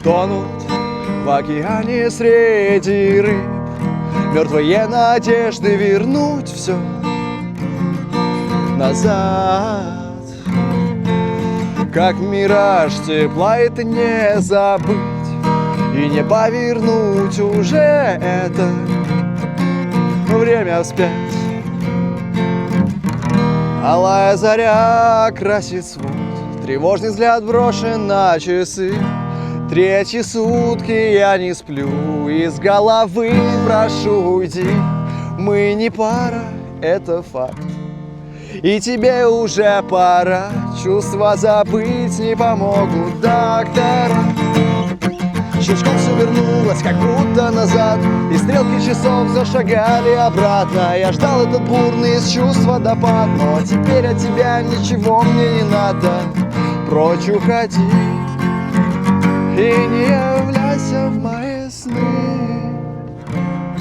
Тонут в океане среди рыб мертвые надежды вернуть все назад. Как мираж тепла это не забыть и не повернуть уже это время вспять. Алая заря красит свод, тревожный взгляд брошен на часы. Третьи сутки я не сплю, из головы прошу уйди. Мы не пара, это факт, и тебе уже пора. Чувства забыть не помогут доктора. Щелчком все вернулось, как будто назад, и стрелки часов зашагали обратно. Я ждал этот бурный из чувств водопад, но теперь от тебя ничего мне не надо. Прочь уходи и не